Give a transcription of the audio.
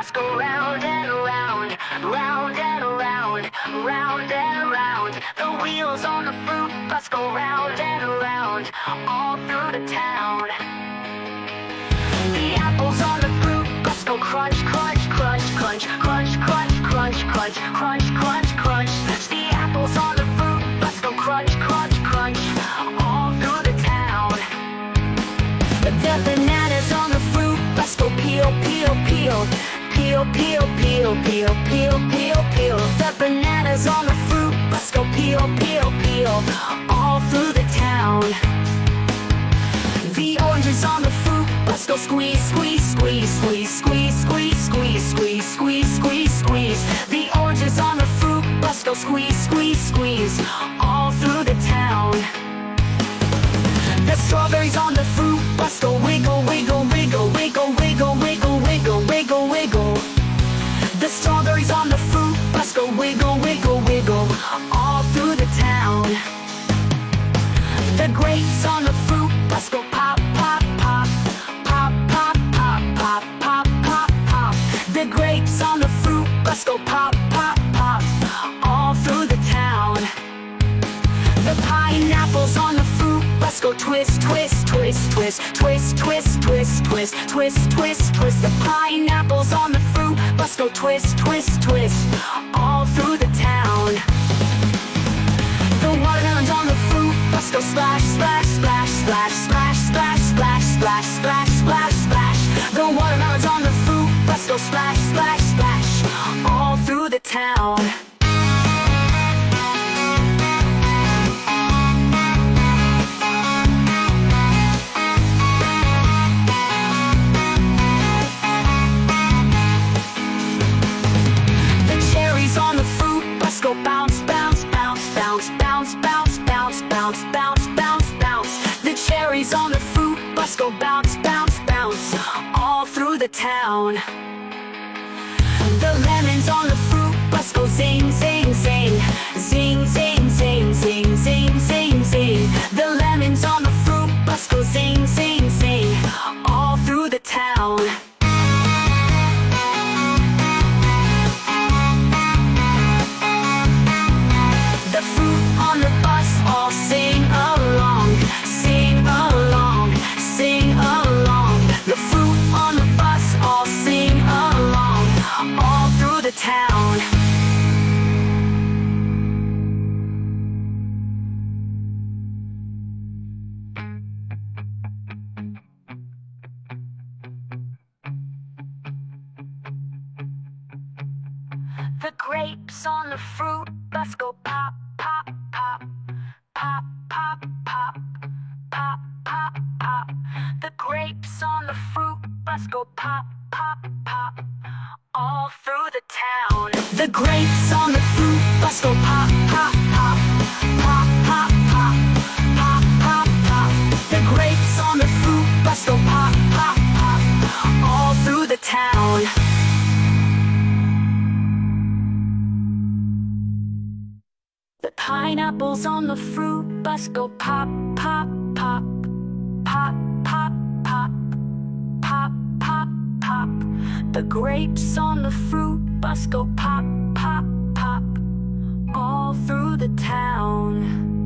bus go round and round, round and round, round and round. The wheels on the fruit bus go round and round, all through the town. The apples on the fruit bus go crunch, crunch, crunch, crunch, crunch, crunch, crunch, crunch, crunch, crunch, crunch. The apples on the fruit bus go crunch, crunch, crunch, all through the town. The bananas on the fruit bus go peel, peel, peel, peel, peel, peel, peel, peel, peel, peel. The bananas on the fruit bus go peel, peel, peel, all through the town. The oranges on the fruit bus go squeeze, squeeze, squeeze, squeeze, squeeze, squeeze, squeeze, squeeze, squeeze, squeeze, squeeze. The oranges on the fruit bus go squeeze, squeeze, squeeze, all through the town. The strawberries on the fruit bus go wiggle, wiggle, wiggle, wiggle, wiggle, wiggle, wiggle, wiggle, wiggle. The strawberries on the fruit bus go wiggle, wiggle, wiggle, all through the town. The grapes on the fruit bus go pop, pop, pop, pop, pop, pop, pop, pop, pop, pop. The grapes on the fruit bus go pop, pop, pop, all through the town. The pineapples on the fruit bus go twist, twist, twist, twist, twist, twist, twist, twist, twist, twist, twist. The pineapples on the fruit bus go twist, twist, twist, all through the town. The watermelons on the fruit bus go splash, splash, splash, splash, splash, splash, splash, splash, splash, splash, splash. The watermelons on the fruit bus go splash, splash, splash, all through the town. On the fruit bus go bounce, bounce, bounce, bounce, bounce, bounce, bounce, bounce, bounce, bounce, bounce. The cherries on the fruit bus go bounce, bounce, bounce, all through the town. The lemons on the fruit bus go zing, zing, zing, zing, zing, zing, zing, zing, zing, zing. The lemons on the fruit bus go zing, zing, zing, all through the town. The fruit on the bus all sing along, sing along, sing along. The fruit on the bus all sing along, all through the town. The grapes on the fruit bus go pop, pop, pop, pop, pop, pop, pop, pop, pop. The grapes on the fruit bus go pop, pop, pop, all through the town. The grapes on the fruit bus go pop, pop, pop, pop, pop, pop, pop, pop, pop. The grapes on the fruit bus go pop, pop, pop, all through the town. The pineapples on the fruit bus go pop, pop, pop, pop, pop, pop, pop, pop, pop. The grapes on the fruit bus go pop, pop, pop, all through the town.